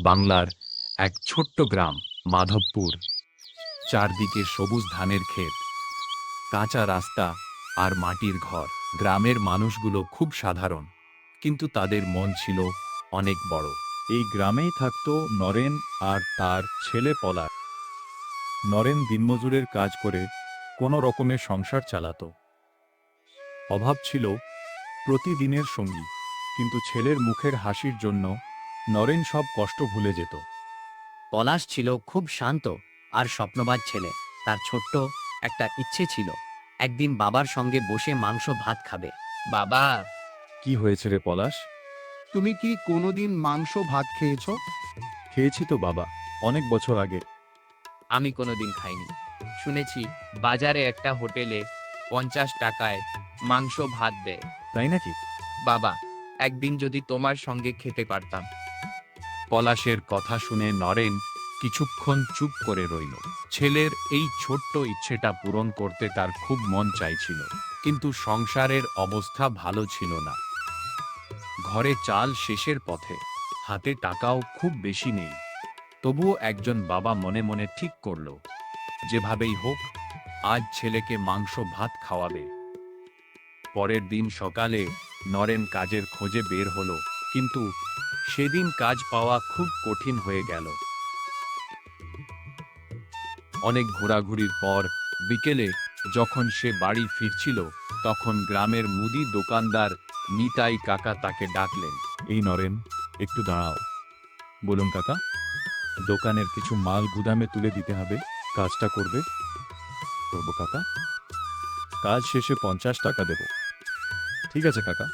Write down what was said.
বাংলার এক ছোট্ট গ্রাম মাধবপুর। চারদিকে সবুজ ধানের ক্ষেত, কাঁচা রাস্তা আর মাটির ঘর। গ্রামের মানুষগুলো খুব সাধারণ, কিন্তু তাদের মন ছিল অনেক বড়। এই গ্রামেই থাকতো নরেন আর তার ছেলে পলাশ। নরেন দিনমজুরের কাজ করে কোনো রকমে সংসার চালাতো। অভাব ছিল প্রতিদিনের সঙ্গী, কিন্তু ছেলের মুখের হাসির জন্য নরেন সব কষ্ট ভুলে যেত। পলাশ ছিল খুব শান্ত আর স্বপ্নবাজ ছেলে। তার ছোট্ট একটা ইচ্ছে ছিল, একদিন বাবার সঙ্গে বসে মাংস ভাত খাবে। বাবা, কি হয়েছে রে পলাশ? তুমি কি কোনোদিন মাংস ভাত খেয়েছো? খেয়েছি তো বাবা, অনেক বছর আগে। আমি কোনোদিন খাইনি। শুনেছি বাজারে একটা হোটেলে 50 টাকায় মাংস ভাত দেয়। তাই নাকি? বাবা, একদিন যদি তোমার সঙ্গে খেতে পারতাম। পলাশের কথা শুনে নরেন কিছুক্ষণ চুপ করে রইল। ছেলের এই ছোট্ট ইচ্ছেটা পূরণ করতে তার খুব মন চাইছিল, কিন্তু সংসারের অবস্থা ভালো ছিল না। ঘরে চাল শেষের পথে, হাতে টাকাও খুব বেশি নেই। তবুও একজন বাবা মনে মনে ঠিক করল, যেভাবেই হোক আজ ছেলেকে মাংস ভাত খাওয়াবে। পরের দিন সকালে নরেন কাজের খোঁজে বের হলো, কিন্তু সেদিন কাজ পাওয়া খুব কঠিন হয়ে গেল। অনেক ঘোরাঘুরির পর বিকেলে যখন সে বাড়ি ফিরছিল, তখন গ্রামের মুদি দোকানদার নিতাই কাকা তাকে ডাকলেন। এই নরেন, একটু দাঁড়াও। বলুন কাকা। দোকানের কিছু মাল গুদামে তুলে দিতে হবে। কাজটা করবে? করব কাকা। কাজ শেষে 50 টাকা দেব। ঠিক আছে কাকা।